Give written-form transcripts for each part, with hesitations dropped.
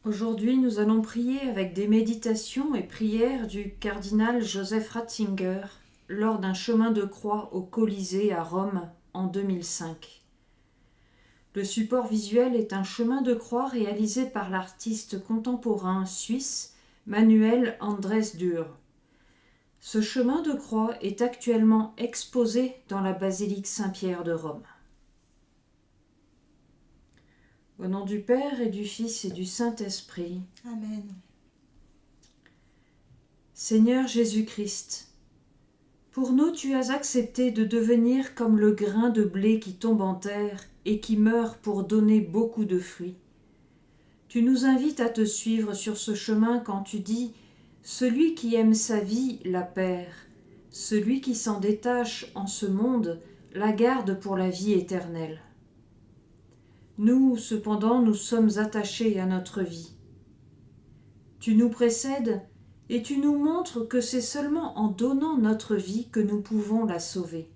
Aujourd'hui, nous allons prier avec des méditations et prières du cardinal Joseph Ratzinger lors d'un chemin de croix au Colisée à Rome en 2005. Le support visuel est un chemin de croix réalisé par l'artiste contemporain suisse Manuel Andres Dürr. Ce chemin de croix est actuellement exposé dans la basilique Saint-Pierre de Rome. Au nom du Père et du Fils et du Saint-Esprit. Amen. Seigneur Jésus-Christ, pour nous tu as accepté de devenir comme le grain de blé qui tombe en terre et qui meurt pour donner beaucoup de fruits. Tu nous invites à te suivre sur ce chemin quand tu dis « Celui qui aime sa vie la perd, celui qui s'en détache en ce monde la garde pour la vie éternelle. » Nous, cependant, nous sommes attachés à notre vie. Tu nous précèdes et tu nous montres que c'est seulement en donnant notre vie que nous pouvons la sauver.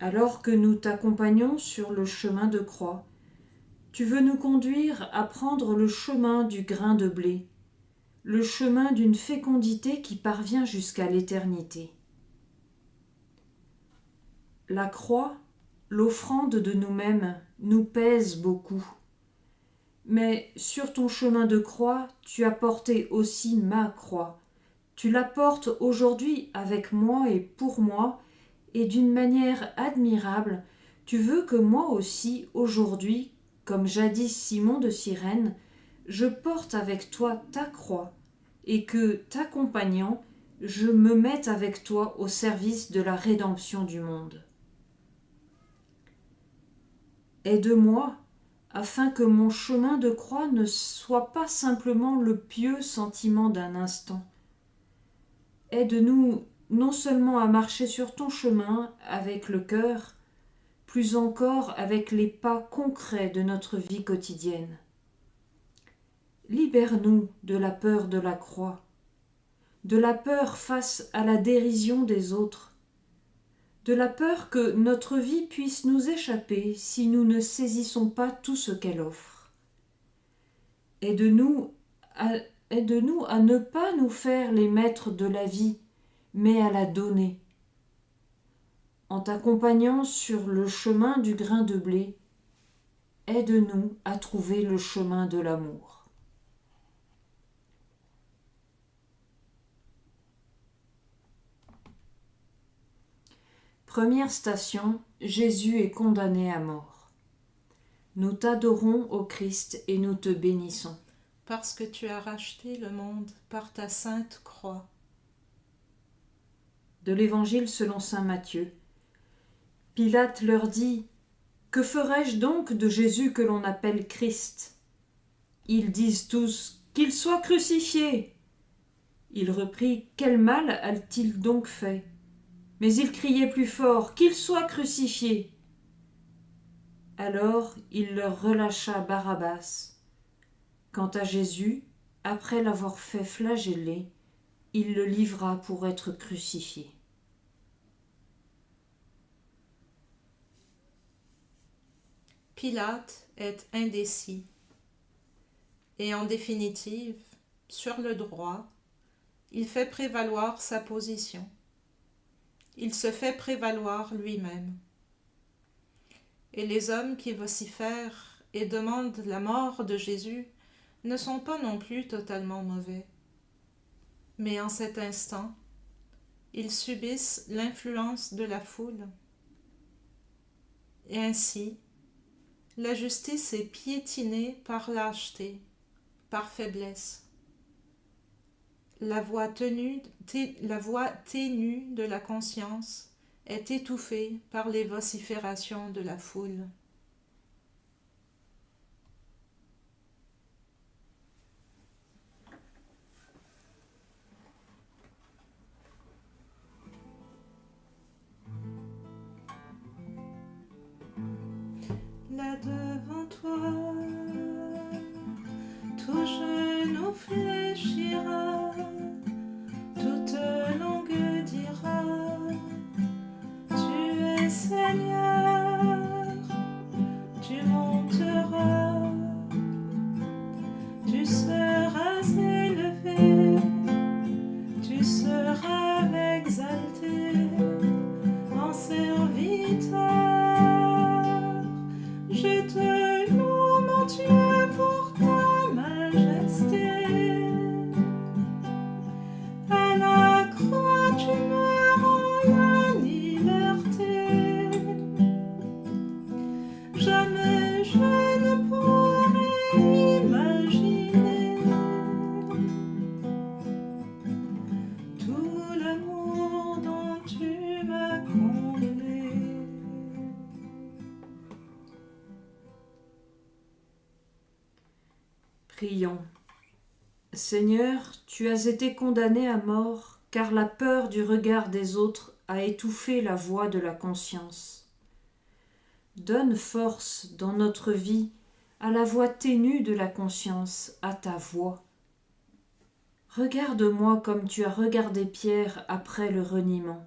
Alors que nous t'accompagnons sur le chemin de croix, tu veux nous conduire à prendre le chemin du grain de blé, le chemin d'une fécondité qui parvient jusqu'à l'éternité. La croix, l'offrande de nous-mêmes, nous pèse beaucoup. Mais sur ton chemin de croix, tu as porté aussi ma croix. Tu la portes aujourd'hui avec moi et pour moi, et d'une manière admirable, tu veux que moi aussi, aujourd'hui, comme jadis Simon de Cyrène, je porte avec toi ta croix, et que, t'accompagnant, je me mette avec toi au service de la rédemption du monde. Aide-moi, afin que mon chemin de croix ne soit pas simplement le pieux sentiment d'un instant. Aide-nous non seulement à marcher sur ton chemin avec le cœur, plus encore avec les pas concrets de notre vie quotidienne. Libère-nous de la peur de la croix, de la peur face à la dérision des autres, de la peur que notre vie puisse nous échapper si nous ne saisissons pas tout ce qu'elle offre. Aide-nous à ne pas nous faire les maîtres de la vie, mais à la donner. En t'accompagnant sur le chemin du grain de blé, aide-nous à trouver le chemin de l'amour. Première station, Jésus est condamné à mort. Nous t'adorons, ô Christ, et nous te bénissons. Parce que tu as racheté le monde par ta sainte croix. De l'Évangile selon saint Matthieu. Pilate leur dit « Que ferai-je donc de Jésus que l'on appelle Christ ?» Ils disent tous « Qu'il soit crucifié !» Il reprit « Quel mal a-t-il donc fait ?» Mais il criait plus fort « Qu'il soit crucifié !» Alors il leur relâcha Barabbas. Quant à Jésus, après l'avoir fait flageller, il le livra pour être crucifié. Pilate est indécis. Et en définitive, sur le droit, il fait prévaloir sa position. Il se fait prévaloir lui-même. Et les hommes qui vocifèrent et demandent la mort de Jésus ne sont pas non plus totalement mauvais. Mais en cet instant, ils subissent l'influence de la foule. Et ainsi, la justice est piétinée par lâcheté, par faiblesse. La voix ténue de la conscience est étouffée par les vociférations de la foule. Là devant toi, tout genou fléchira, toute langue dira, tu es Seigneur, serviteur. Je te loue, mon Dieu, pour ta majesté. À la croix, tu me rends la liberté. Jamais je ne pourrais imaginer tout l'amour dont tu m'as comblé. Prions. Seigneur, tu as été condamné à mort, car la peur du regard des autres a étouffé la voix de la conscience. Donne force dans notre vie à la voix ténue de la conscience, à ta voix. Regarde-moi comme tu as regardé Pierre après le reniement.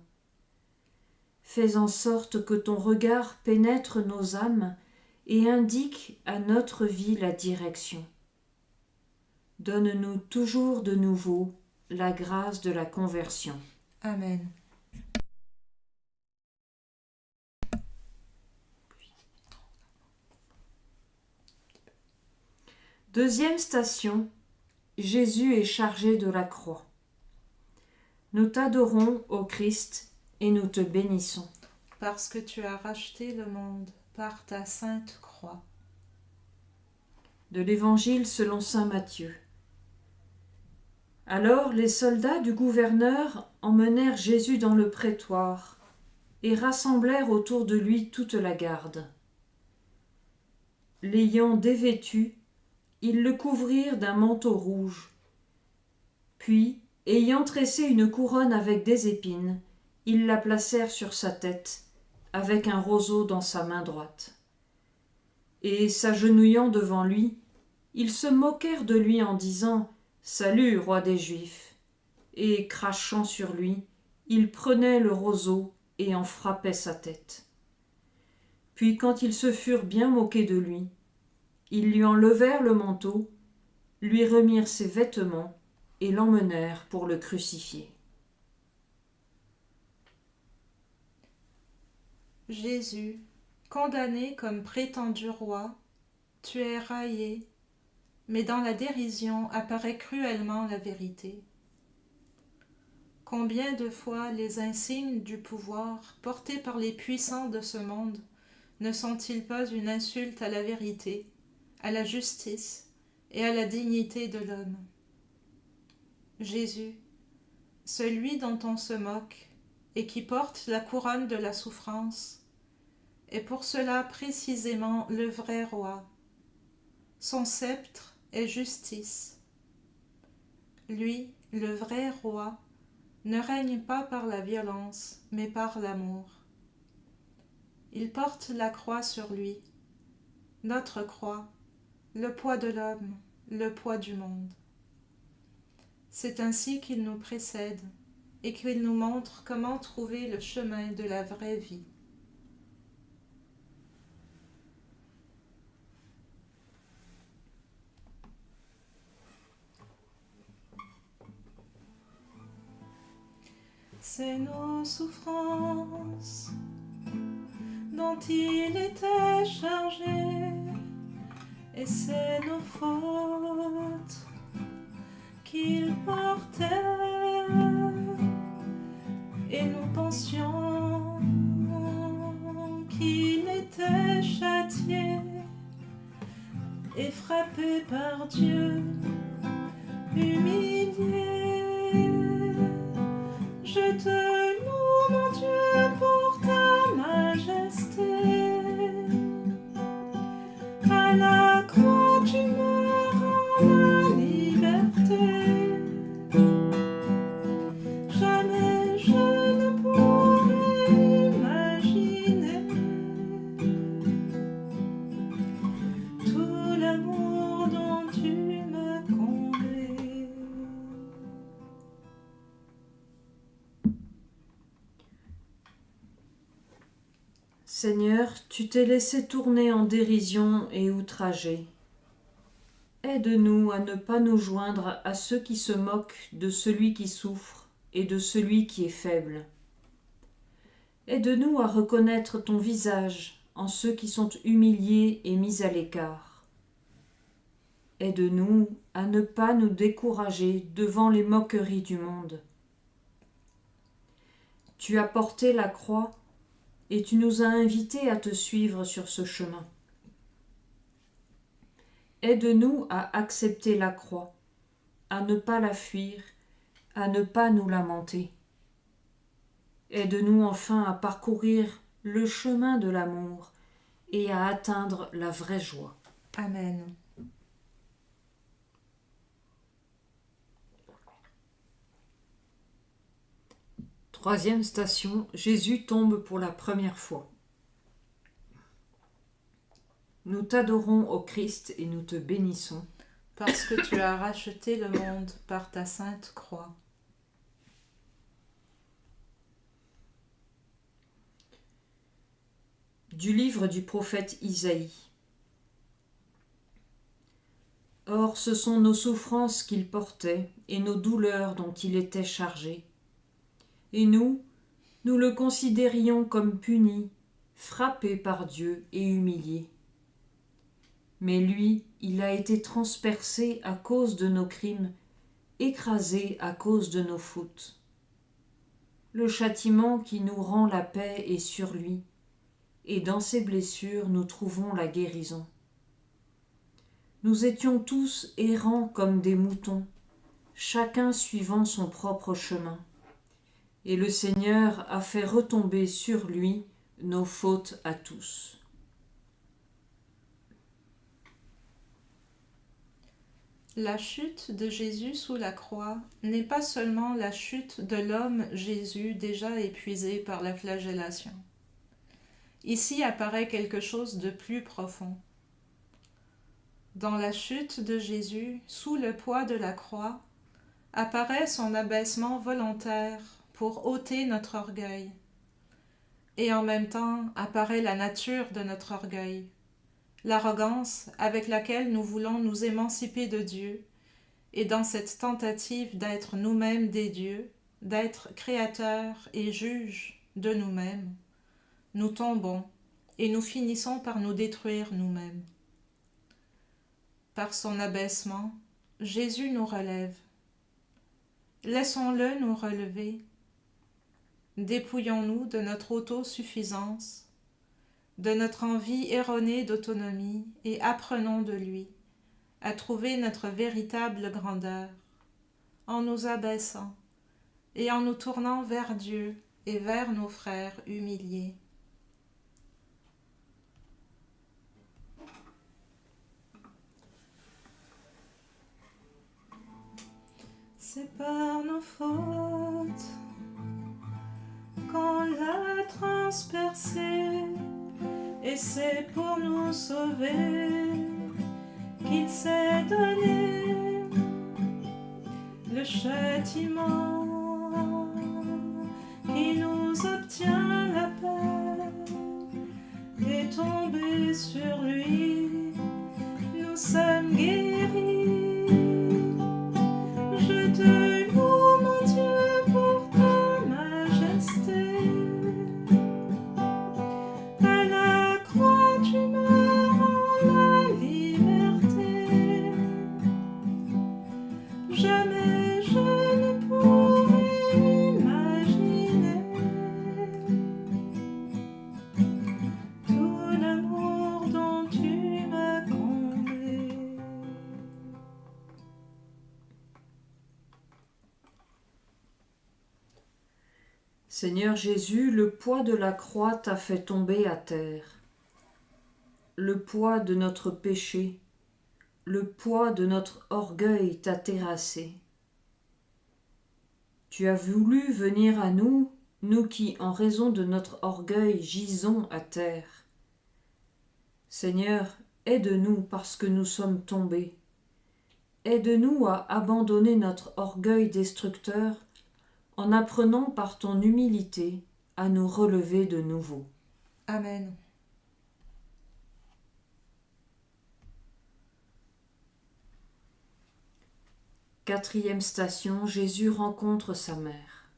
Fais en sorte que ton regard pénètre nos âmes et indique à notre vie la direction. Donne-nous toujours de nouveau la grâce de la conversion. Amen. Deuxième station, Jésus est chargé de la croix. Nous t'adorons, ô Christ, et nous te bénissons. Parce que tu as racheté le monde par ta sainte croix. De l'Évangile selon saint Matthieu. Alors les soldats du gouverneur emmenèrent Jésus dans le prétoire et rassemblèrent autour de lui toute la garde. L'ayant dévêtu, ils le couvrirent d'un manteau rouge. Puis, ayant tressé une couronne avec des épines, ils la placèrent sur sa tête, avec un roseau dans sa main droite. Et s'agenouillant devant lui, ils se moquèrent de lui en disant « Salut, roi des Juifs !» Et, crachant sur lui, ils prenaient le roseau et en frappaient sa tête. Puis, quand ils se furent bien moqués de lui, ils lui enlevèrent le manteau, lui remirent ses vêtements et l'emmenèrent pour le crucifier. Jésus, condamné comme prétendu roi, tu es raillé, mais dans la dérision apparaît cruellement la vérité. Combien de fois les insignes du pouvoir portés par les puissants de ce monde ne sont-ils pas une insulte à la vérité, à la justice et à la dignité de l'homme? Jésus, celui dont on se moque et qui porte la couronne de la souffrance, est pour cela précisément le vrai roi. Son sceptre est justice. Lui, le vrai roi, ne règne pas par la violence, mais par l'amour. Il porte la croix sur lui, notre croix, le poids de l'homme, le poids du monde. C'est ainsi qu'il nous précède et qu'il nous montre comment trouver le chemin de la vraie vie. C'est nos souffrances dont il était chargé, et c'est nos fautes qu'il portait, et nous pensions qu'il était châtié et frappé par Dieu, humilié. Je te loue, mon Dieu, pour ta majesté. À la croix, tu me rends la liberté. Jamais je ne pourrais imaginer tout l'amour dont tu m'as comblé. Seigneur, tu t'es laissé tourner en dérision et outragé. Aide-nous à ne pas nous joindre à ceux qui se moquent de celui qui souffre et de celui qui est faible. Aide-nous à reconnaître ton visage en ceux qui sont humiliés et mis à l'écart. Aide-nous à ne pas nous décourager devant les moqueries du monde. Tu as porté la croix et tu nous as invités à te suivre sur ce chemin. Aide-nous à accepter la croix, à ne pas la fuir, à ne pas nous lamenter. Aide-nous enfin à parcourir le chemin de l'amour et à atteindre la vraie joie. Amen. Troisième station, Jésus tombe pour la première fois. Nous t'adorons, ô Christ, et nous te bénissons. Parce que tu as racheté le monde par ta sainte croix. Du livre du prophète Isaïe. Or, ce sont nos souffrances qu'il portait et nos douleurs dont il était chargé. Et nous le considérions comme puni, frappé par Dieu et humilié. Mais lui, il a été transpercé à cause de nos crimes, écrasé à cause de nos fautes. Le châtiment qui nous rend la paix est sur lui, et dans ses blessures nous trouvons la guérison. Nous étions tous errants comme des moutons, chacun suivant son propre chemin. Et le Seigneur a fait retomber sur lui nos fautes à tous. La chute de Jésus sous la croix n'est pas seulement la chute de l'homme Jésus déjà épuisé par la flagellation. Ici apparaît quelque chose de plus profond. Dans la chute de Jésus, sous le poids de la croix, apparaît son abaissement volontaire pour ôter notre orgueil. Et en même temps apparaît la nature de notre orgueil, l'arrogance avec laquelle nous voulons nous émanciper de Dieu, et dans cette tentative d'être nous-mêmes des dieux, d'être créateurs et juges de nous-mêmes, nous tombons et nous finissons par nous détruire nous-mêmes. Par son abaissement, Jésus nous relève. Laissons-le nous relever. Dépouillons-nous de notre autosuffisance, de notre envie erronée d'autonomie et apprenons de lui à trouver notre véritable grandeur en nous abaissant et en nous tournant vers Dieu et vers nos frères humiliés. C'est par nos fautes qu'on l'a transpercé, et c'est pour nous sauver qu'il s'est donné le châtiment qui nous obtient la paix est tombé sur lui, nous sommes guéris. Je te loue, mon Dieu, pour ta majesté. À la croix, tu me rends la liberté. Jamais je ne pourrais imaginer tout l'amour dont tu m'as comblé. Seigneur Jésus, le poids de la croix t'a fait tomber à terre. Le poids de notre péché, le poids de notre orgueil t'a terrassé. Tu as voulu venir à nous, nous qui, en raison de notre orgueil, gisons à terre. Seigneur, aide-nous parce que nous sommes tombés. Aide-nous à abandonner notre orgueil destructeur en apprenant par ton humilité à nous relever de nouveau. Amen. Quatrième station, Jésus rencontre sa mère.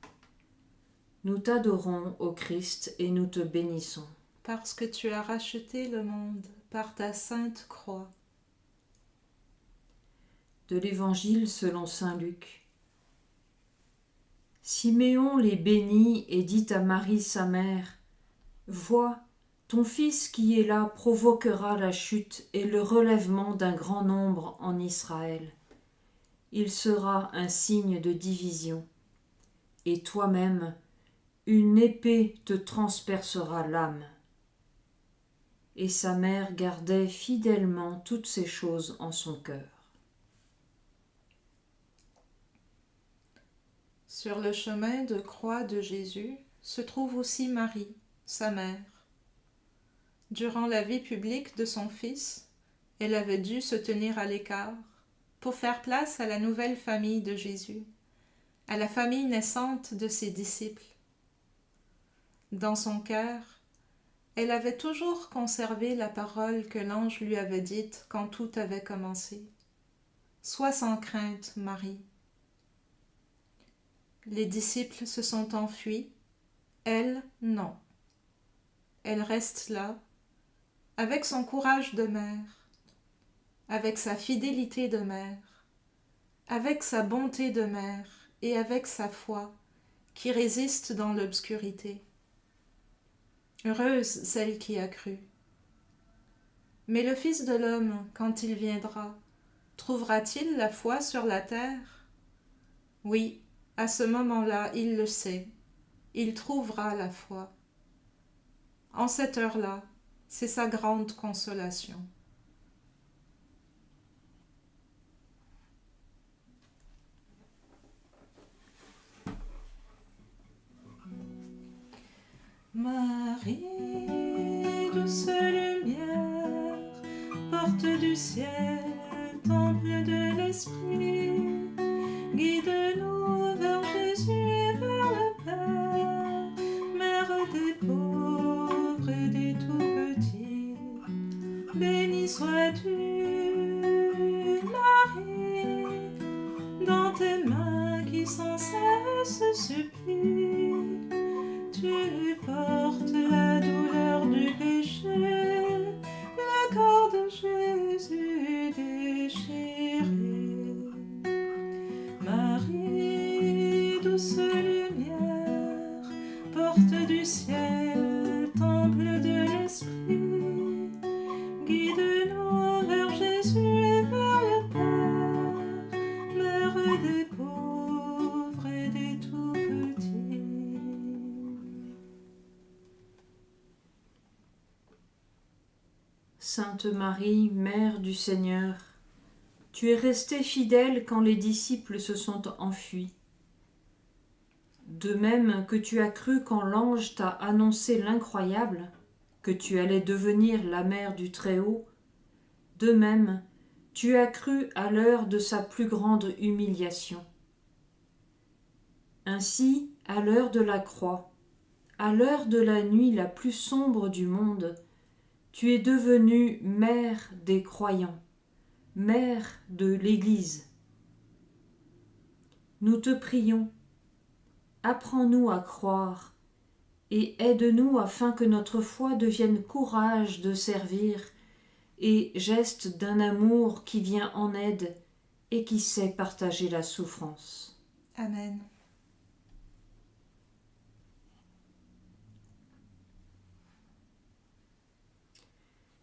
Nous t'adorons, ô Christ, et nous te bénissons. Parce que tu as racheté le monde par ta sainte croix. De l'Évangile selon saint Luc. Siméon les bénit et dit à Marie sa mère, « Vois, ton fils qui est là provoquera la chute et le relèvement d'un grand nombre en Israël. Il sera un signe de division. Et toi-même, une épée te transpercera l'âme. » Et sa mère gardait fidèlement toutes ces choses en son cœur. Sur le chemin de croix de Jésus se trouve aussi Marie, sa mère. Durant la vie publique de son fils, elle avait dû se tenir à l'écart pour faire place à la nouvelle famille de Jésus, à la famille naissante de ses disciples. Dans son cœur, elle avait toujours conservé la parole que l'ange lui avait dite quand tout avait commencé. « Sois sans crainte, Marie. » Les disciples se sont enfuis, elle, non. Elle reste là, avec son courage de mère, avec sa fidélité de mère, avec sa bonté de mère et avec sa foi qui résiste dans l'obscurité. Heureuse celle qui a cru. Mais le Fils de l'homme, quand il viendra, trouvera-t-il la foi sur la terre? Oui, à ce moment-là, il le sait, il trouvera la foi. En cette heure-là, c'est sa grande consolation. Marie, douce lumière, porte du ciel, temple de l'esprit, guide-nous vers Jésus et vers le Père, mère des pauvres et des tout-petits. Béni sois-tu, Marie, dans tes mains qui sans cesse supplient. Tu portes la douleur du péché, le corps de Jésus déchiré. Marie, douce lumière, porte du ciel, temple de l'esprit, guide-nous vers Jésus et vers le Père, mère des pauvres et des tout-petits. Sainte Marie, Mère du Seigneur, tu es restée fidèle quand les disciples se sont enfuis. De même que tu as cru quand l'ange t'a annoncé l'incroyable, que tu allais devenir la mère du Très-Haut, de même tu as cru à l'heure de sa plus grande humiliation. Ainsi, à l'heure de la croix, à l'heure de la nuit la plus sombre du monde, tu es devenue mère des croyants, mère de l'Église. Nous te prions, apprends-nous à croire et aide-nous afin que notre foi devienne courage de servir et geste d'un amour qui vient en aide et qui sait partager la souffrance. Amen.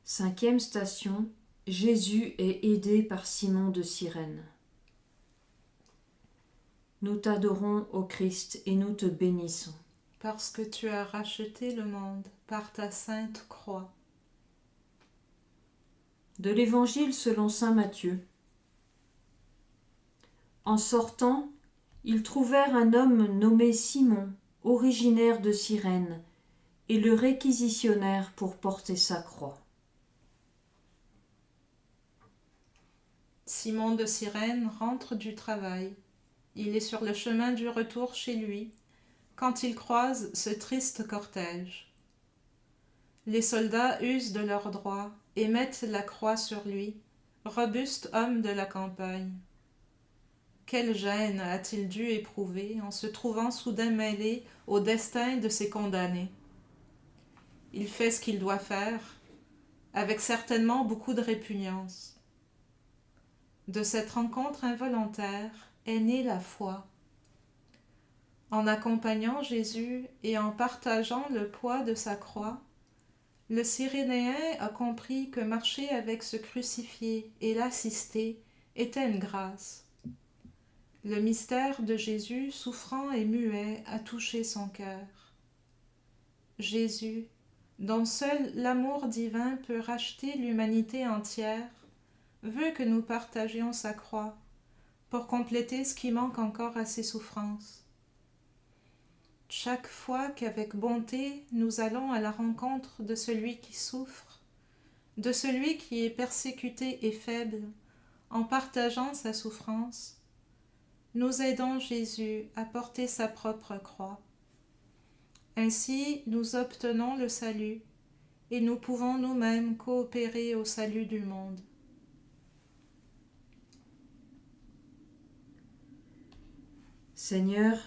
Cinquième station, Jésus est aidé par Simon de Cyrène. Nous t'adorons, ô Christ, et nous te bénissons. Parce que tu as racheté le monde par ta sainte croix. De l'Évangile selon saint Matthieu. En sortant, ils trouvèrent un homme nommé Simon, originaire de Cyrène, et le réquisitionnèrent pour porter sa croix. Simon de Cyrène rentre du travail. Il est sur le chemin du retour chez lui quand il croise ce triste cortège. Les soldats usent de leurs droits et mettent la croix sur lui, robuste homme de la campagne. quelle gêne a-t-il dû éprouver en se trouvant soudain mêlé au destin de ses condamnés. Il fait ce qu'il doit faire, avec certainement beaucoup de répugnance. De cette rencontre involontaire est née la foi. En accompagnant Jésus et en partageant le poids de sa croix, le Cyrénéen a compris que marcher avec ce crucifié et l'assister était une grâce. Le mystère de Jésus souffrant et muet a touché son cœur. Jésus, dont seul l'amour divin peut racheter l'humanité entière, veut que nous partagions sa croix pour compléter ce qui manque encore à ses souffrances. Chaque fois qu'avec bonté nous allons à la rencontre de celui qui souffre, de celui qui est persécuté et faible, en partageant sa souffrance, nous aidons Jésus à porter sa propre croix. Ainsi, nous obtenons le salut et nous pouvons nous-mêmes coopérer au salut du monde. Seigneur,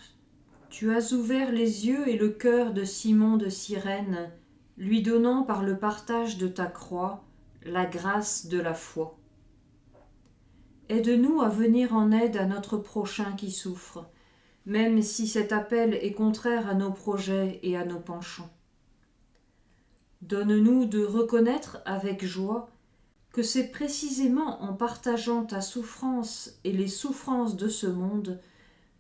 tu as ouvert les yeux et le cœur de Simon de Cyrène, lui donnant par le partage de ta croix la grâce de la foi. Aide-nous à venir en aide à notre prochain qui souffre, même si cet appel est contraire à nos projets et à nos penchants. Donne-nous de reconnaître avec joie que c'est précisément en partageant ta souffrance et les souffrances de ce monde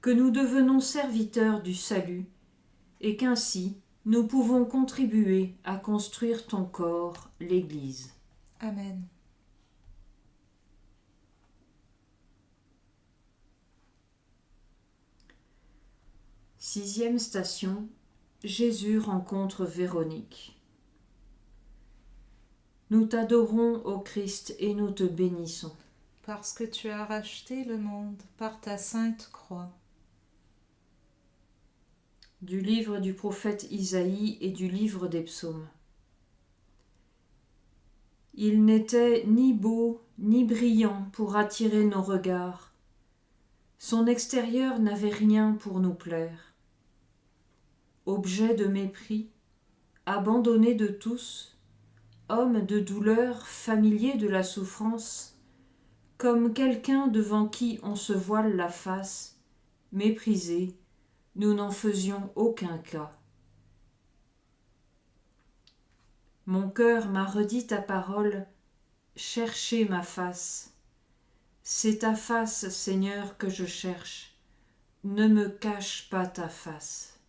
que nous devenons serviteurs du salut et qu'ainsi nous pouvons contribuer à construire ton corps, l'Église. Amen. Sixième station, Jésus rencontre Véronique. Nous t'adorons, ô Christ, et nous te bénissons. Parce que tu as racheté le monde par ta sainte croix. Du livre du prophète Isaïe et du livre des psaumes. Il n'était ni beau ni brillant pour attirer nos regards. Son extérieur n'avait rien pour nous plaire. Objet de mépris, abandonné de tous, homme de douleur, familier de la souffrance, comme quelqu'un devant qui on se voile la face, méprisé, nous n'en faisions aucun cas. Mon cœur m'a redit ta parole, cherchez ma face. C'est ta face, Seigneur, que je cherche. Ne me cache pas ta face.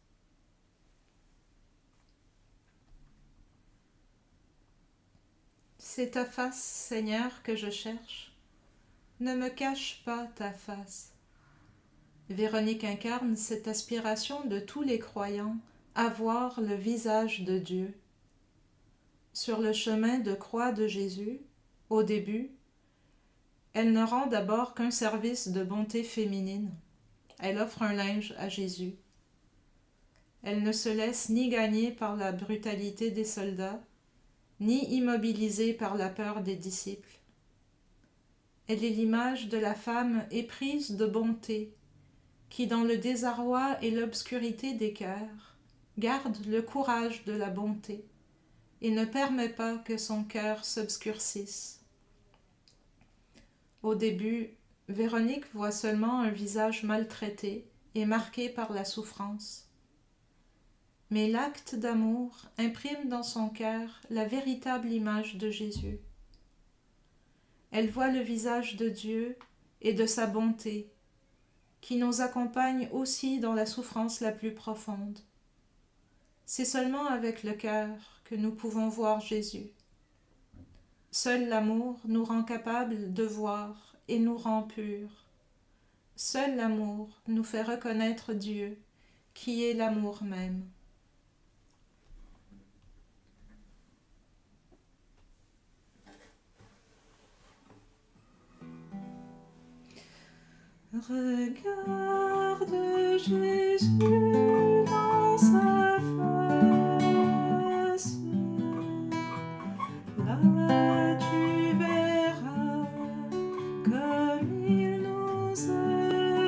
C'est ta face, Seigneur, que je cherche. Ne me cache pas ta face. Véronique incarne cette aspiration de tous les croyants à voir le visage de Dieu. Sur le chemin de croix de Jésus, au début, elle ne rend d'abord qu'un service de bonté féminine. Elle offre un linge à Jésus. Elle ne se laisse ni gagner par la brutalité des soldats, ni immobilisée par la peur des disciples. Elle est l'image de la femme éprise de bonté, qui dans le désarroi et l'obscurité des cœurs, garde le courage de la bonté et ne permet pas que son cœur s'obscurcisse. Au début, Véronique voit seulement un visage maltraité et marqué par la souffrance. Mais l'acte d'amour imprime dans son cœur la véritable image de Jésus. Elle voit le visage de Dieu et de sa bonté, qui nous accompagne aussi dans la souffrance la plus profonde. C'est seulement avec le cœur que nous pouvons voir Jésus. Seul l'amour nous rend capables de voir et nous rend purs. Seul l'amour nous fait reconnaître Dieu, qui est l'amour même. Regarde Jésus dans sa face, là tu verras comme il nous aime.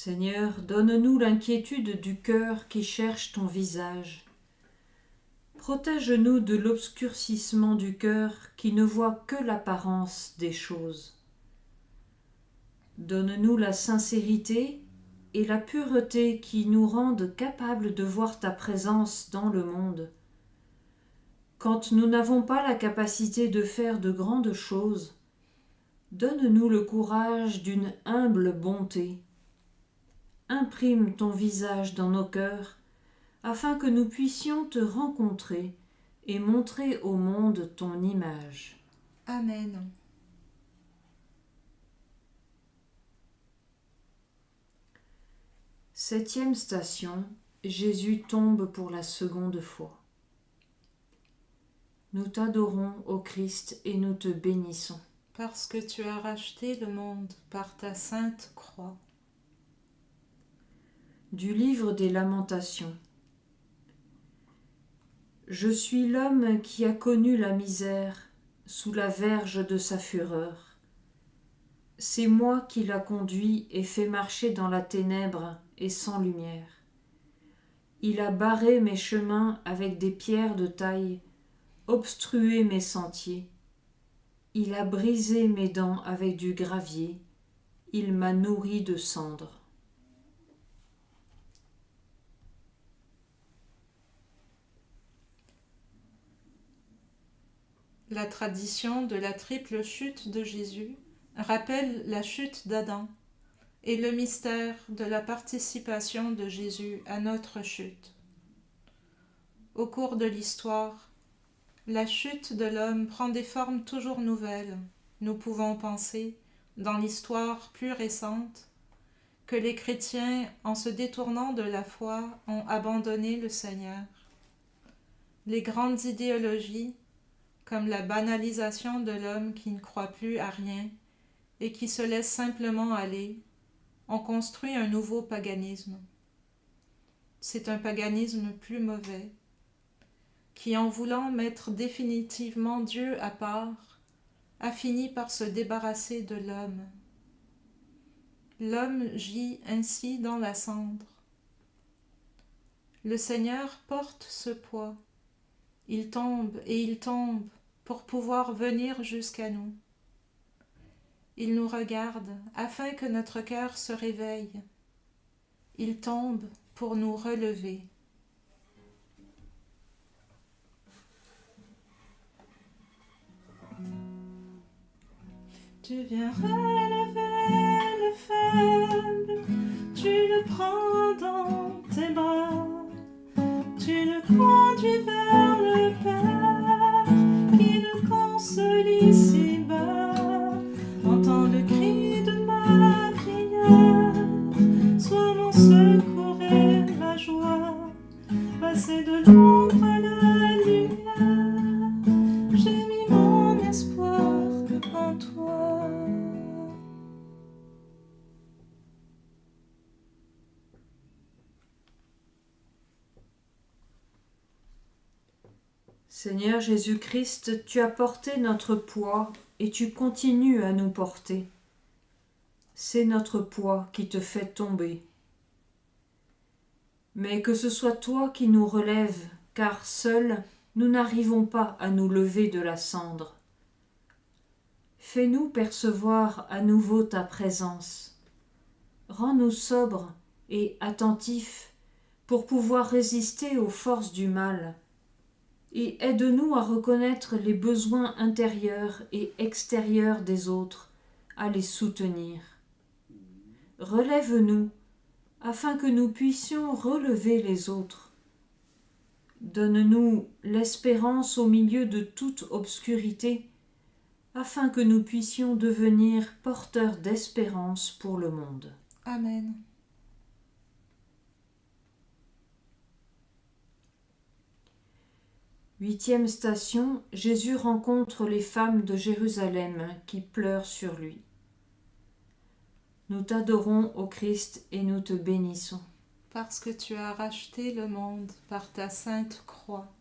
Seigneur, donne-nous l'inquiétude du cœur qui cherche ton visage. Protège-nous de l'obscurcissement du cœur qui ne voit que l'apparence des choses. Donne-nous la sincérité et la pureté qui nous rendent capables de voir ta présence dans le monde. Quand nous n'avons pas la capacité de faire de grandes choses, donne-nous le courage d'une humble bonté. Imprime ton visage dans nos cœurs, afin que nous puissions te rencontrer et montrer au monde ton image. Amen. Septième station, Jésus tombe pour la seconde fois. Nous t'adorons, ô Christ, et nous te bénissons. Parce que tu as racheté le monde par ta sainte croix. Du livre des Lamentations. Je suis l'homme qui a connu la misère sous la verge de sa fureur. C'est moi qui l'a conduit et fait marcher dans la ténèbre et sans lumière. Il a barré mes chemins avec des pierres de taille, obstrué mes sentiers. Il a brisé mes dents avec du gravier. Il m'a nourri de cendres. La tradition de la triple chute de Jésus rappelle la chute d'Adam et le mystère de la participation de Jésus à notre chute. Au cours de l'histoire, la chute de l'homme prend des formes toujours nouvelles. Nous pouvons penser, dans l'histoire plus récente, que les chrétiens, en se détournant de la foi, ont abandonné le Seigneur. Les grandes idéologies, comme la banalisation de l'homme qui ne croit plus à rien et qui se laisse simplement aller, ont construit un nouveau paganisme. C'est un paganisme plus mauvais, qui, en voulant mettre définitivement Dieu à part, a fini par se débarrasser de l'homme. L'homme gît ainsi dans la cendre. Le Seigneur porte ce poids. Il tombe et il tombe pour pouvoir venir jusqu'à nous. Il nous regarde afin que notre cœur se réveille. Il tombe pour nous relever. Tu viens relever le faible, tu le prends dans tes bras, tu le conduis vers le Père qui le console ici-bas. Entends le cri de ma prière, sois mon secours et ma joie, passer de l'ombre à la lumière, j'ai mis mon espoir en toi. Seigneur Jésus-Christ, tu as porté notre poids et tu continues à nous porter. C'est notre poids qui te fait tomber. Mais que ce soit toi qui nous relèves, car seuls nous n'arrivons pas à nous lever de la cendre. Fais-nous percevoir à nouveau ta présence. Rends-nous sobres et attentifs pour pouvoir résister aux forces du mal. Et aide-nous à reconnaître les besoins intérieurs et extérieurs des autres, à les soutenir. Relève-nous, afin que nous puissions relever les autres. Donne-nous l'espérance au milieu de toute obscurité, afin que nous puissions devenir porteurs d'espérance pour le monde. Amen. Huitième station, Jésus rencontre les femmes de Jérusalem qui pleurent sur lui. Nous t'adorons, ô Christ, et nous te bénissons. Parce que tu as racheté le monde par ta sainte croix.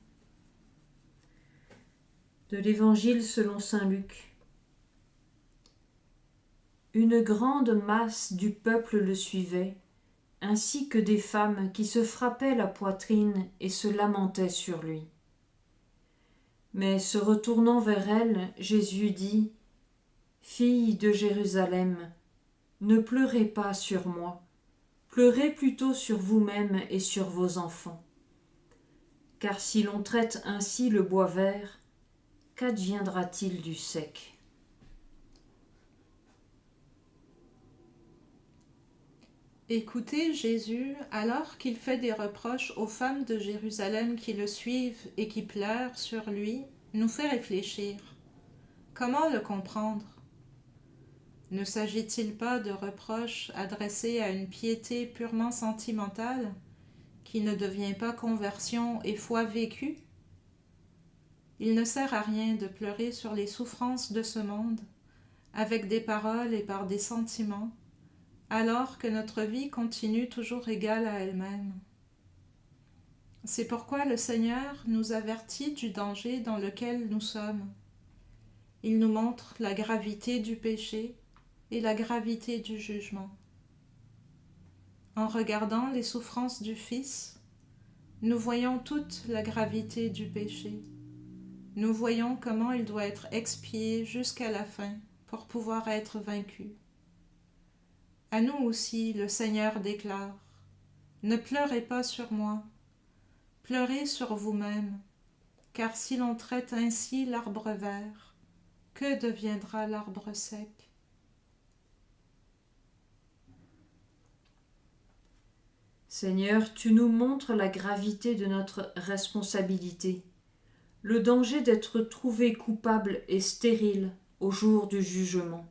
De l'Évangile selon saint Luc. Une grande masse du peuple le suivait, ainsi que des femmes qui se frappaient la poitrine et se lamentaient sur lui. Mais se retournant vers elles, Jésus dit : « Filles de Jérusalem, ne pleurez pas sur moi, pleurez plutôt sur vous-mêmes et sur vos enfants. Car si l'on traite ainsi le bois vert, qu'adviendra-t-il du sec ? » Écoutez Jésus alors qu'il fait des reproches aux femmes de Jérusalem qui le suivent et qui pleurent sur lui, nous fait réfléchir. Comment le comprendre ? Ne s'agit-il pas de reproches adressés à une piété purement sentimentale, qui ne devient pas conversion et foi vécue ? Il ne sert à rien de pleurer sur les souffrances de ce monde, avec des paroles et par des sentiments, alors que notre vie continue toujours égale à elle-même. C'est pourquoi le Seigneur nous avertit du danger dans lequel nous sommes. Il nous montre la gravité du péché et la gravité du jugement. En regardant les souffrances du Fils, nous voyons toute la gravité du péché. Nous voyons comment il doit être expié jusqu'à la fin pour pouvoir être vaincu. À nous aussi, le Seigneur déclare : « Ne pleurez pas sur moi, pleurez sur vous-même, car si l'on traite ainsi l'arbre vert, que deviendra l'arbre sec ? » Seigneur, tu nous montres la gravité de notre responsabilité, le danger d'être trouvé coupable et stérile au jour du jugement.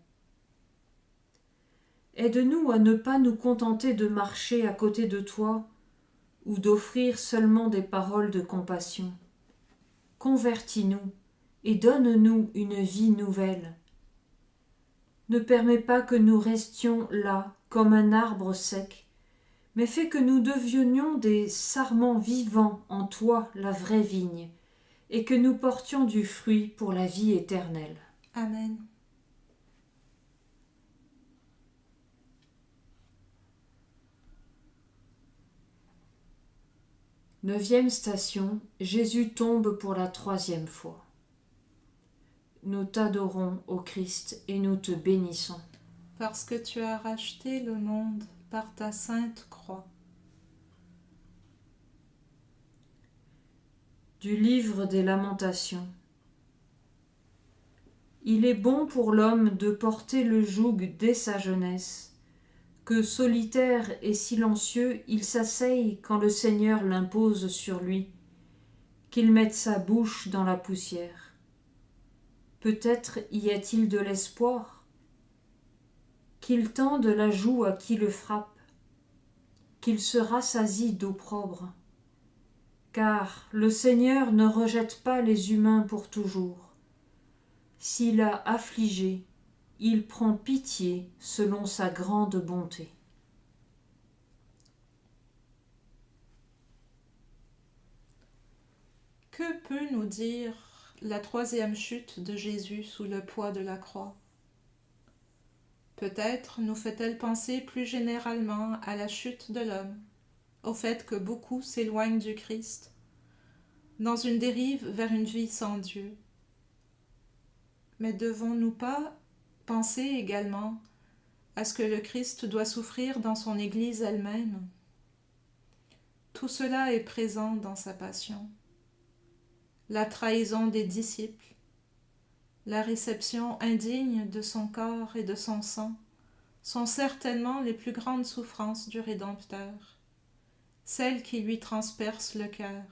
Aide-nous à ne pas nous contenter de marcher à côté de toi ou d'offrir seulement des paroles de compassion. Convertis-nous et donne-nous une vie nouvelle. Ne permets pas que nous restions là comme un arbre sec, mais fais que nous devenions des sarments vivants en toi, la vraie vigne, et que nous portions du fruit pour la vie éternelle. Amen. Neuvième station, Jésus tombe pour la 3e fois. Nous t'adorons, ô Christ, et nous te bénissons. Parce que tu as racheté le monde par ta sainte croix. Du livre des Lamentations. Il est bon pour l'homme de porter le joug dès sa jeunesse, que solitaire et silencieux il s'asseye quand le Seigneur l'impose sur lui, qu'il mette sa bouche dans la poussière. Peut-être y a-t-il de l'espoir, qu'il tende la joue à qui le frappe, qu'il se rassasie d'opprobre, car le Seigneur ne rejette pas les humains pour toujours. S'il a affligé, il prend pitié selon sa grande bonté. Que peut nous dire la 3e chute de Jésus sous le poids de la croix ? Peut-être nous fait-elle penser plus généralement à la chute de l'homme, au fait que beaucoup s'éloignent du Christ, dans une dérive vers une vie sans Dieu. Mais devons-nous pas penser également à ce que le Christ doit souffrir dans son Église elle-même ? Tout cela est présent dans sa passion. La trahison des disciples, la réception indigne de son corps et de son sang sont certainement les plus grandes souffrances du Rédempteur, celles qui lui transpercent le cœur.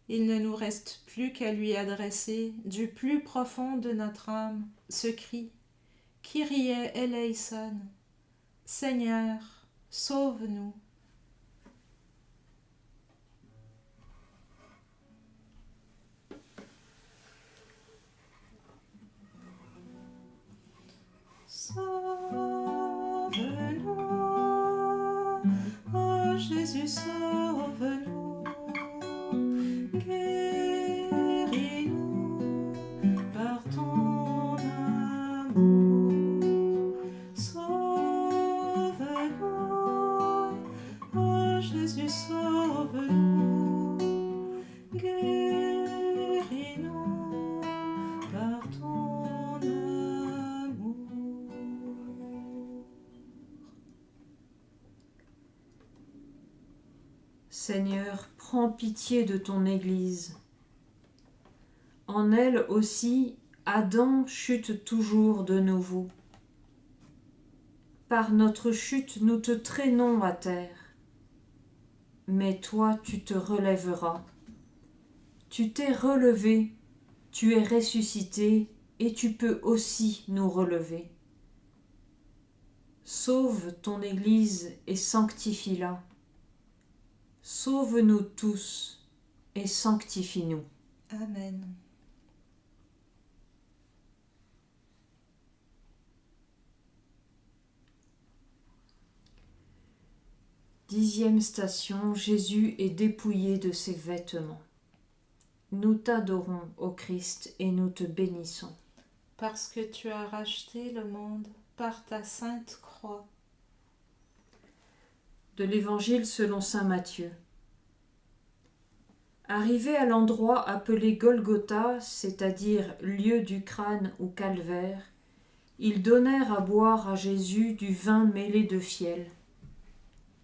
Il ne nous reste plus qu'à lui adresser du plus profond de notre âme ce cri « Kyrie eleison » Seigneur, sauve-nous. Sauve-nous, ô Jésus, sauve-nous, guéris-nous par ton amour. Sauve-nous, Seigneur, prends pitié de ton Église. En elle aussi, Adam chute toujours de nouveau. Par notre chute, nous te traînons à terre. Mais toi, tu te relèveras. Tu t'es relevé, tu es ressuscité, et tu peux aussi nous relever. Sauve ton Église et sanctifie-la. Sauve-nous tous et sanctifie-nous. Amen. Dixième station, Jésus est dépouillé de ses vêtements. Nous t'adorons, ô Christ, et nous te bénissons. Parce que tu as racheté le monde par ta sainte croix. De l'Évangile selon saint Matthieu. Arrivés à l'endroit appelé Golgotha, c'est-à-dire lieu du crâne ou calvaire, ils donnèrent à boire à Jésus du vin mêlé de fiel.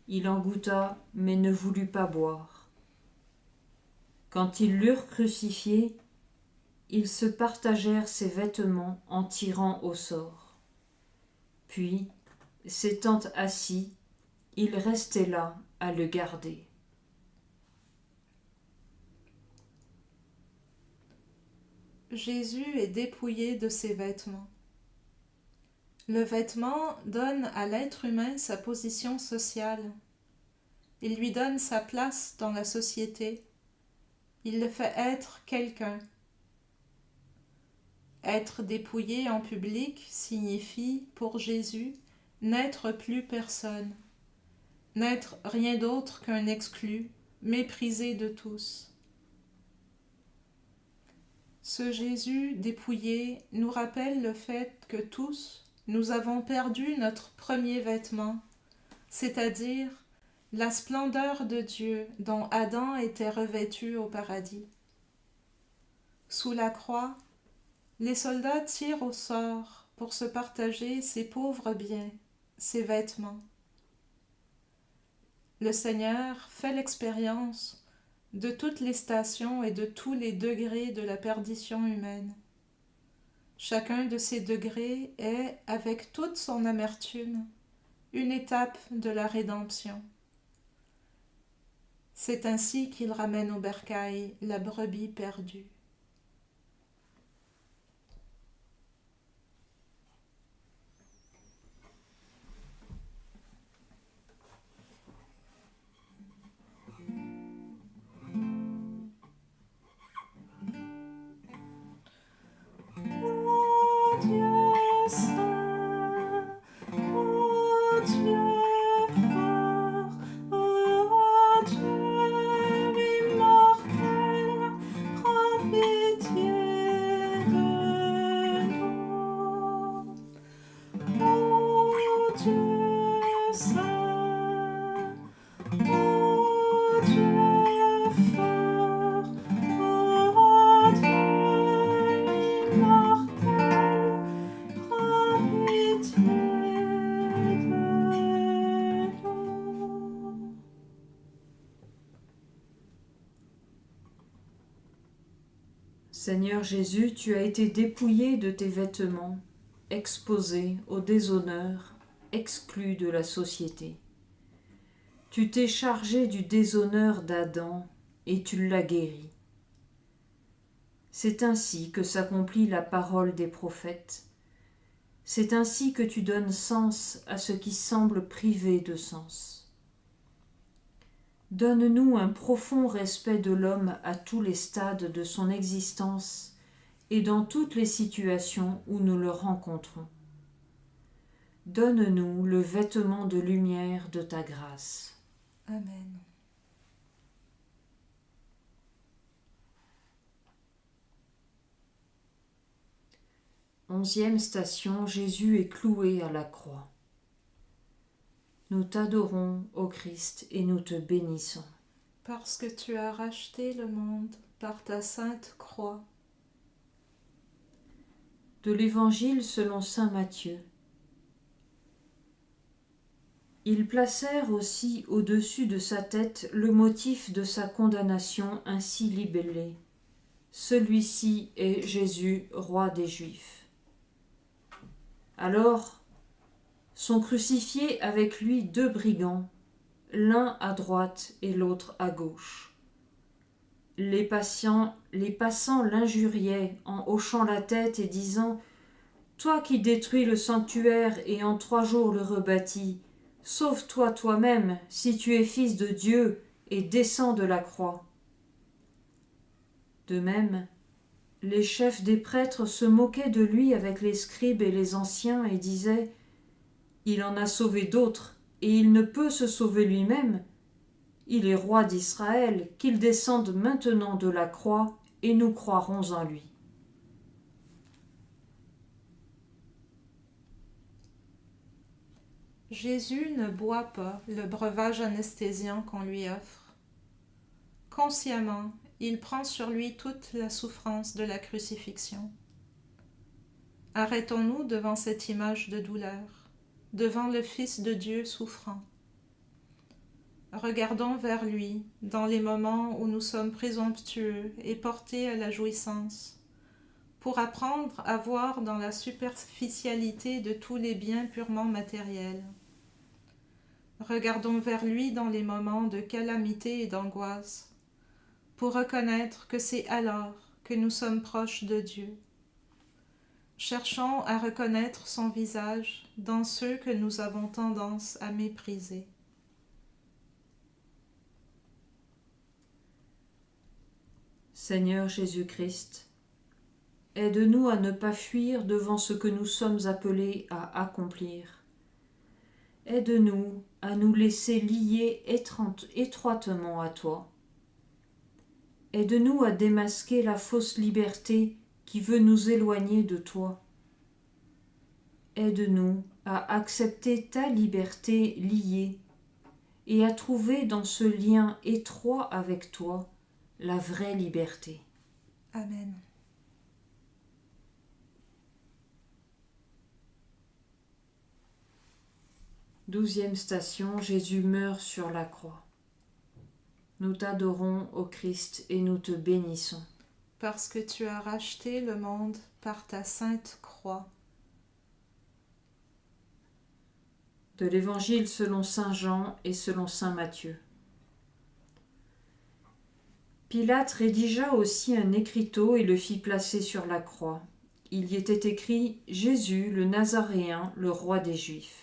Il en goûta, mais ne voulut pas boire. Quand ils l'eurent crucifié, ils se partagèrent ses vêtements en tirant au sort. Puis, s'étant assis, ils restaient là à le garder. Jésus est dépouillé de ses vêtements. Le vêtement donne à l'être humain sa position sociale. Il lui donne sa place dans la société. Il le fait être quelqu'un. Être dépouillé en public signifie, pour Jésus, n'être plus personne, n'être rien d'autre qu'un exclu, méprisé de tous. Ce Jésus dépouillé nous rappelle le fait que tous, nous avons perdu notre premier vêtement, c'est-à-dire la splendeur de Dieu dont Adam était revêtu au paradis. Sous la croix, les soldats tirent au sort pour se partager ses pauvres biens, ses vêtements. Le Seigneur fait l'expérience de toutes les stations et de tous les degrés de la perdition humaine. Chacun de ces degrés est, avec toute son amertume, une étape de la rédemption. C'est ainsi qu'il ramène au bercail la brebis perdue. Seigneur Jésus, tu as été dépouillé de tes vêtements, exposé au déshonneur, exclu de la société. Tu t'es chargé du déshonneur d'Adam et tu l'as guéri. C'est ainsi que s'accomplit la parole des prophètes. C'est ainsi que tu donnes sens à ce qui semble privé de sens. Donne-nous un profond respect de l'homme à tous les stades de son existence et dans toutes les situations où nous le rencontrons. Donne-nous le vêtement de lumière de ta grâce. Amen. Onzième station, Jésus est cloué à la croix. Nous t'adorons, ô Christ, et nous te bénissons. Parce que tu as racheté le monde par ta sainte croix. De l'Évangile selon saint Matthieu. Ils placèrent aussi au-dessus de sa tête le motif de sa condamnation ainsi libellé. Celui-ci est Jésus, roi des Juifs. Alors sont crucifiés avec lui 2 brigands, l'un à droite et l'autre à gauche. Les passants l'injuriaient en hochant la tête et disant « Toi qui détruis le sanctuaire et en 3 jours le rebâtis, sauve-toi toi-même si tu es fils de Dieu et descends de la croix. » De même, les chefs des prêtres se moquaient de lui avec les scribes et les anciens et disaient « Il en a sauvé d'autres et il ne peut se sauver lui-même. Il est roi d'Israël, qu'il descende maintenant de la croix et nous croirons en lui. » Jésus ne boit pas le breuvage anesthésiant qu'on lui offre. Consciemment, il prend sur lui toute la souffrance de la crucifixion. Arrêtons-nous devant cette image de douleur, devant le Fils de Dieu souffrant. Regardons vers lui dans les moments où nous sommes présomptueux et portés à la jouissance, pour apprendre à voir dans la superficialité de tous les biens purement matériels. Regardons vers lui dans les moments de calamité et d'angoisse, pour reconnaître que c'est alors que nous sommes proches de Dieu. Cherchons à reconnaître son visage dans ceux que nous avons tendance à mépriser. Seigneur Jésus-Christ, aide-nous à ne pas fuir devant ce que nous sommes appelés à accomplir. Aide-nous à nous laisser lier étroitement à toi. Aide-nous à démasquer la fausse liberté qui veut nous éloigner de toi. Aide-nous à accepter ta liberté liée et à trouver dans ce lien étroit avec toi la vraie liberté. Amen. Douzième station, Jésus meurt sur la croix. Nous t'adorons, ô Christ, et nous te bénissons. Parce que tu as racheté le monde par ta sainte croix. De l'Évangile selon saint Jean et selon saint Matthieu. Pilate rédigea aussi un écriteau et le fit placer sur la croix. Il y était écrit « Jésus, le Nazaréen, le roi des Juifs ».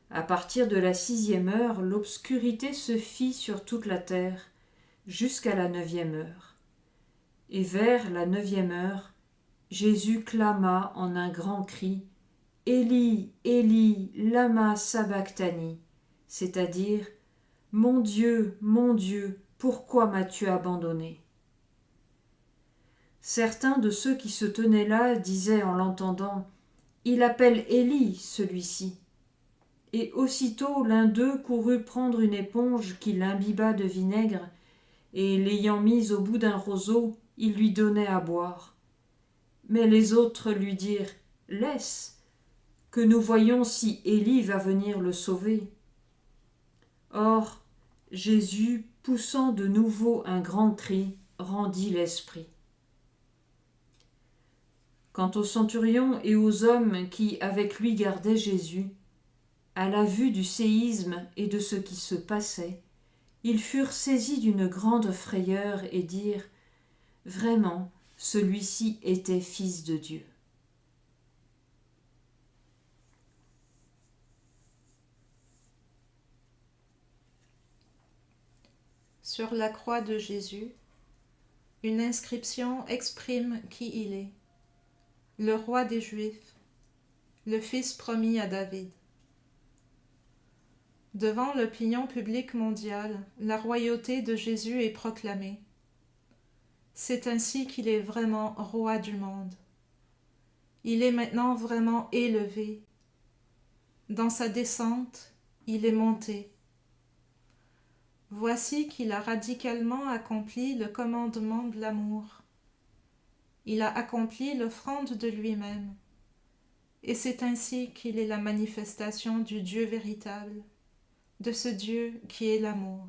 À partir de la 6e heure, l'obscurité se fit sur toute la terre, jusqu'à la 9e heure. Et vers la 9e heure, Jésus clama en un grand cri « Élie, Élie, lama sabachthani », c'est-à-dire « Mon Dieu, pourquoi m'as-tu abandonné ?» Certains de ceux qui se tenaient là disaient en l'entendant « Il appelle Élie, celui-ci ». Et aussitôt l'un d'eux courut prendre une éponge qu'il imbiba de vinaigre, et l'ayant mise au bout d'un roseau, il lui donnait à boire. Mais les autres lui dirent « Laisse, que nous voyons si Élie va venir le sauver. » Or, Jésus, poussant de nouveau un grand cri, rendit l'esprit. Quant au centurion et aux hommes qui avec lui gardaient Jésus, à la vue du séisme et de ce qui se passait, ils furent saisis d'une grande frayeur et dirent « Vraiment, celui-ci était fils de Dieu. » Sur la croix de Jésus, une inscription exprime qui il est, le roi des Juifs, le fils promis à David. Devant l'opinion publique mondiale, la royauté de Jésus est proclamée. C'est ainsi qu'il est vraiment roi du monde. Il est maintenant vraiment élevé. Dans sa descente, il est monté. Voici qu'il a radicalement accompli le commandement de l'amour. Il a accompli l'offrande de lui-même. et c'est ainsi qu'il est la manifestation du Dieu véritable, de ce Dieu qui est l'amour.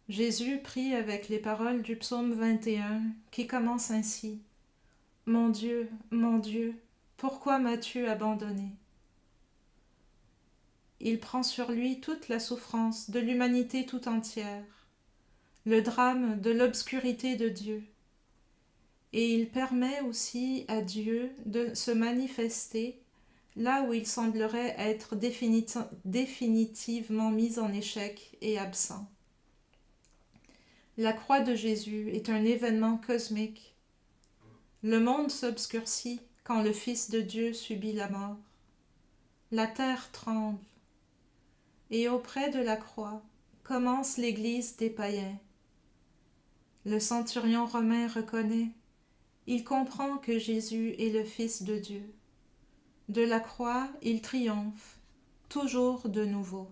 Jésus prie avec les paroles du psaume 21 qui commence ainsi. « Mon Dieu, pourquoi m'as-tu abandonné ?» Il prend sur lui toute la souffrance de l'humanité tout entière, le drame de l'obscurité de Dieu. Et il permet aussi à Dieu de se manifester là où il semblerait être définitivement mis en échec et absent. La croix de Jésus est un événement cosmique. Le monde s'obscurcit quand le Fils de Dieu subit la mort. La terre tremble. Et auprès de la croix commence l'Église des païens. Le centurion romain reconnaît, il comprend que Jésus est le Fils de Dieu. De la croix, il triomphe, toujours de nouveau.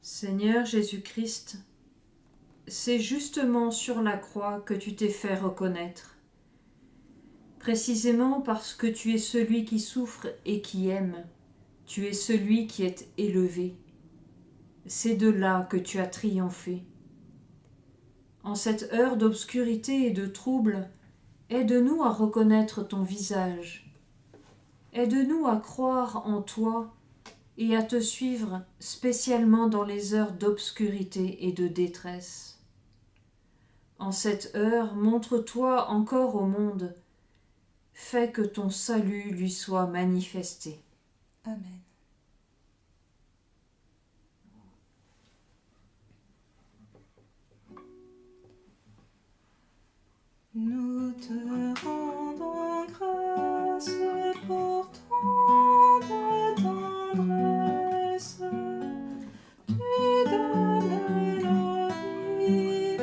Seigneur Jésus-Christ, c'est justement sur la croix que tu t'es fait reconnaître. Précisément parce que tu es celui qui souffre et qui aime, tu es celui qui est élevé. C'est de là que tu as triomphé. En cette heure d'obscurité et de trouble, aide-nous à reconnaître ton visage. Aide-nous à croire en toi et à te suivre spécialement dans les heures d'obscurité et de détresse. En cette heure, montre-toi encore au monde. Fais que ton salut lui soit manifesté. Amen. Nous te rendons grâce pour tant de tendresse. Tu donnes la vie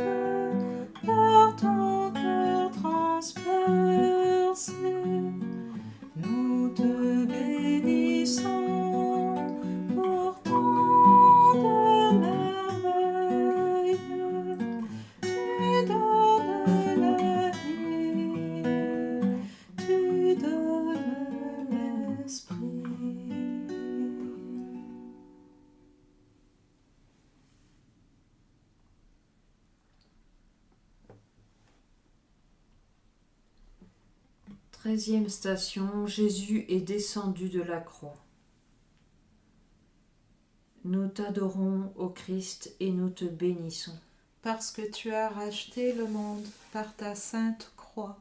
par ton cœur transpercé. Nous te bénissons pour tant de merveilles. Tu donnes la vie, tu donnes l'esprit. Treizième station, Jésus est descendu de la croix. Nous t'adorons, ô Christ, et nous te bénissons. Parce que tu as racheté le monde par ta sainte croix.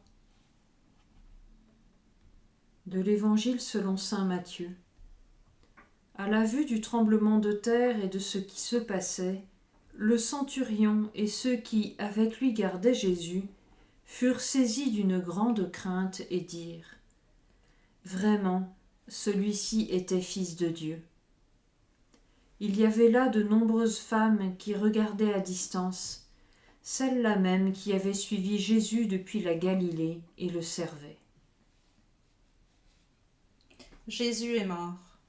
De l'Évangile selon saint Matthieu. À la vue du tremblement de terre et de ce qui se passait, le centurion et ceux qui, avec lui, gardaient Jésus, furent saisis d'une grande crainte et dirent : « Vraiment, celui-ci était fils de Dieu. » Il y avait là de nombreuses femmes qui regardaient à distance, celles-là même qui avaient suivi Jésus depuis la Galilée et le servaient. Jésus est mort.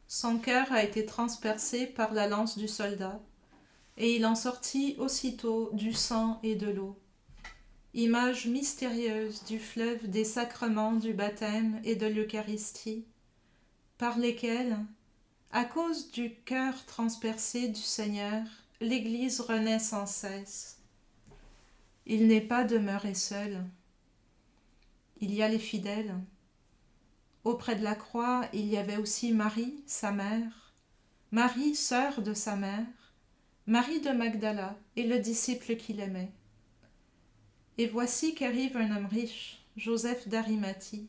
Son cœur a été transpercé par la lance du soldat, et il en sortit aussitôt du sang et de l'eau. Image mystérieuse du fleuve des sacrements du baptême et de l'Eucharistie, par lesquels, à cause du cœur transpercé du Seigneur, l'Église renaît sans cesse. Il n'est pas demeuré seul. Il y a les fidèles. Auprès de la croix, il y avait aussi Marie, sa mère, Marie, sœur de sa mère, Marie de Magdala et le disciple qu'il aimait. Et voici qu'arrive un homme riche, Joseph d'Arimathie.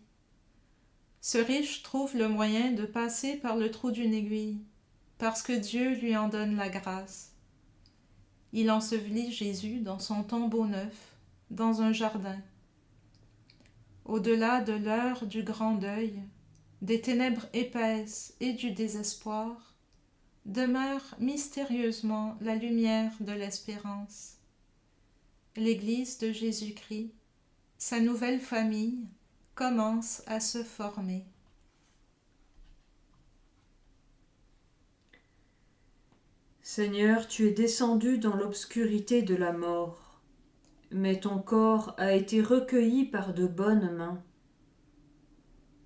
Ce riche trouve le moyen de passer par le trou d'une aiguille, parce que Dieu lui en donne la grâce. Il ensevelit Jésus dans son tombeau neuf, dans un jardin. Au-delà de l'heure du grand deuil, des ténèbres épaisses et du désespoir, demeure mystérieusement la lumière de l'espérance. L'Église de Jésus-Christ, sa nouvelle famille, commence à se former. Seigneur, tu es descendu dans l'obscurité de la mort. mais ton corps a été recueilli par de bonnes mains.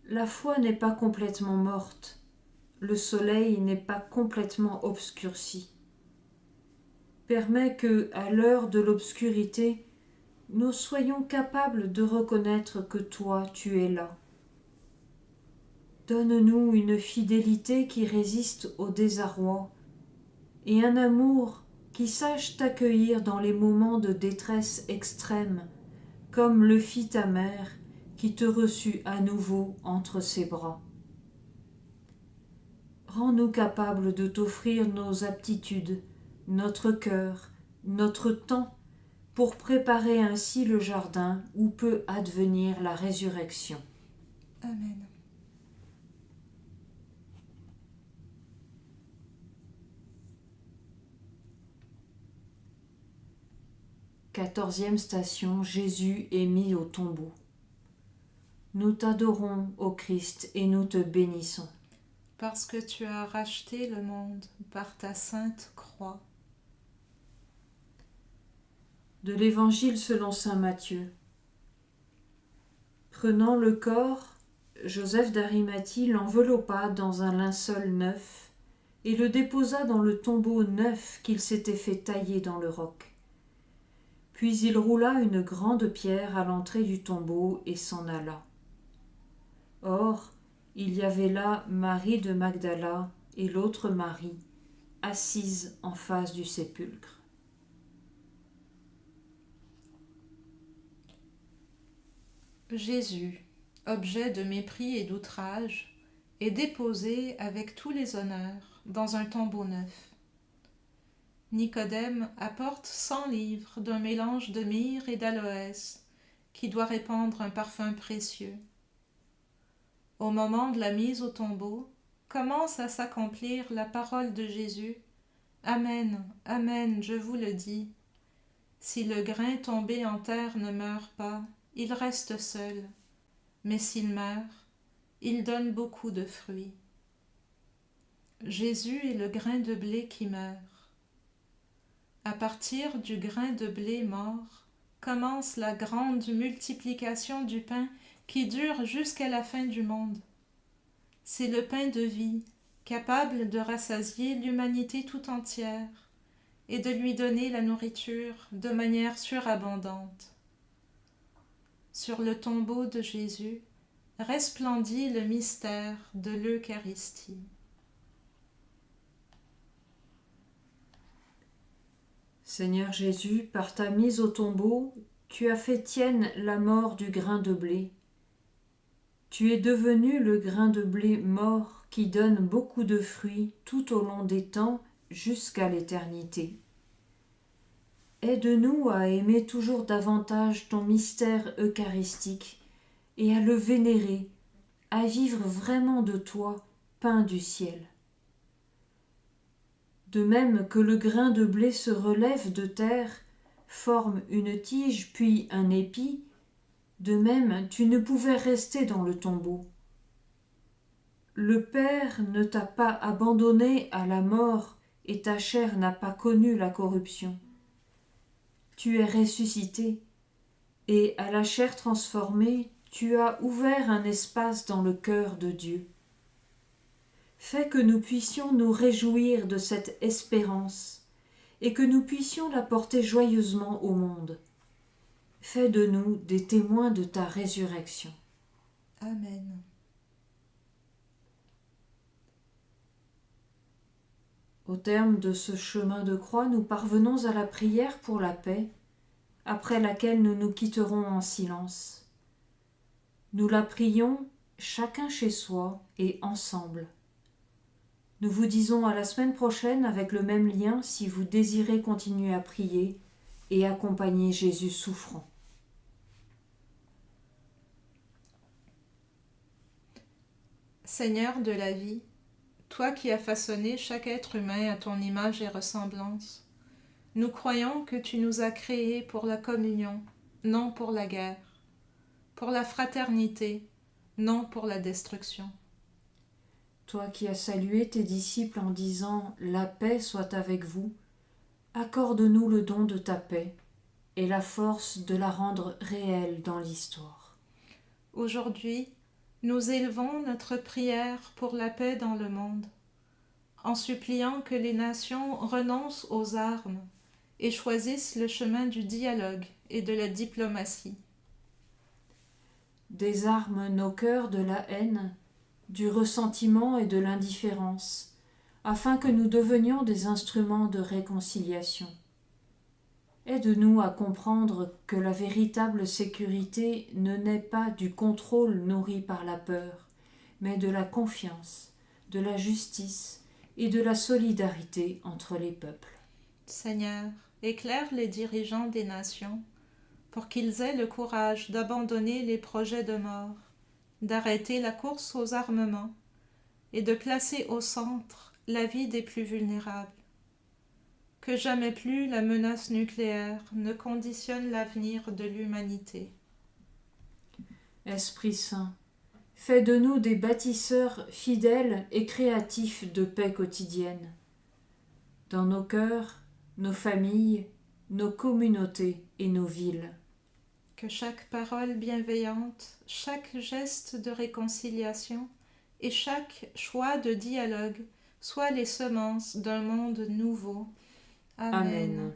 La foi n'est pas complètement morte, le soleil n'est pas complètement obscurci. Permets que, à l'heure de l'obscurité, nous soyons capables de reconnaître que toi, tu es là. Donne-nous une fidélité qui résiste au désarroi et un amour qui sache t'accueillir dans les moments de détresse extrême, comme le fit ta mère qui te reçut à nouveau entre ses bras. Rends-nous capables de t'offrir nos aptitudes, notre cœur, notre temps, pour préparer ainsi le jardin où peut advenir la résurrection. Amen. Quatorzième station, Jésus est mis au tombeau. Nous t'adorons, ô Christ, et nous te bénissons. Parce que tu as racheté le monde par ta sainte croix. De l'Évangile selon saint Matthieu. Prenant le corps, Joseph d'Arimathie l'enveloppa dans un linceul neuf et le déposa dans le tombeau neuf qu'il s'était fait tailler dans le roc. Puis il roula une grande pierre à l'entrée du tombeau et s'en alla. Or, il y avait là Marie de Magdala et l'autre Marie, assises en face du sépulcre. Jésus, objet de mépris et d'outrage, est déposé avec tous les honneurs dans un tombeau neuf. Nicodème apporte 100 livres d'un mélange de myrrhe et d'aloès qui doit répandre un parfum précieux. Au moment de la mise au tombeau, commence à s'accomplir la parole de Jésus. Amen, amen, je vous le dis. Si le grain tombé en terre ne meurt pas, il reste seul, mais s'il meurt, il donne beaucoup de fruits. Jésus est le grain de blé qui meurt. À partir du grain de blé mort, commence la grande multiplication du pain qui dure jusqu'à la fin du monde. C'est le pain de vie, capable de rassasier l'humanité tout entière et de lui donner la nourriture de manière surabondante. Sur le tombeau de Jésus resplendit le mystère de l'Eucharistie. Seigneur Jésus, par ta mise au tombeau, tu as fait tienne la mort du grain de blé. Tu es devenu le grain de blé mort qui donne beaucoup de fruits tout au long des temps jusqu'à l'éternité. Aide-nous à aimer toujours davantage ton mystère eucharistique et à le vénérer, à vivre vraiment de toi, pain du ciel. De même que le grain de blé se relève de terre, forme une tige puis un épi, de même tu ne pouvais rester dans le tombeau. Le Père ne t'a pas abandonné à la mort et ta chair n'a pas connu la corruption. Tu es ressuscité et à la chair transformée, tu as ouvert un espace dans le cœur de Dieu. Fais que nous puissions nous réjouir de cette espérance et que nous puissions la porter joyeusement au monde. Fais de nous des témoins de ta résurrection. Amen. Au terme de ce chemin de croix, nous parvenons à la prière pour la paix, après laquelle nous nous quitterons en silence. Nous la prions chacun chez soi et ensemble. Nous vous disons à la semaine prochaine avec le même lien si vous désirez continuer à prier et accompagner Jésus souffrant. Seigneur de la vie, toi qui as façonné chaque être humain à ton image et ressemblance, nous croyons que tu nous as créés pour la communion, non pour la guerre, pour la fraternité, non pour la destruction. Toi qui as salué tes disciples en disant « La paix soit avec vous », accorde-nous le don de ta paix, et la force de la rendre réelle dans l'histoire. Aujourd'hui, nous élevons notre prière pour la paix dans le monde, en suppliant que les nations renoncent aux armes et choisissent le chemin du dialogue et de la diplomatie. Désarme nos cœurs de la haine, du ressentiment et de l'indifférence, afin que nous devenions des instruments de réconciliation. Aide-nous à comprendre que la véritable sécurité ne naît pas du contrôle nourri par la peur, mais de la confiance, de la justice et de la solidarité entre les peuples. Seigneur, éclaire les dirigeants des nations pour qu'ils aient le courage d'abandonner les projets de mort, d'arrêter la course aux armements et de placer au centre la vie des plus vulnérables. Que jamais plus la menace nucléaire ne conditionne l'avenir de l'humanité. Esprit Saint, fais de nous des bâtisseurs fidèles et créatifs de paix quotidienne. Dans nos cœurs, nos familles, nos communautés et nos villes. Que chaque parole bienveillante, chaque geste de réconciliation et chaque choix de dialogue soient les semences d'un monde nouveau. Amen. Amen.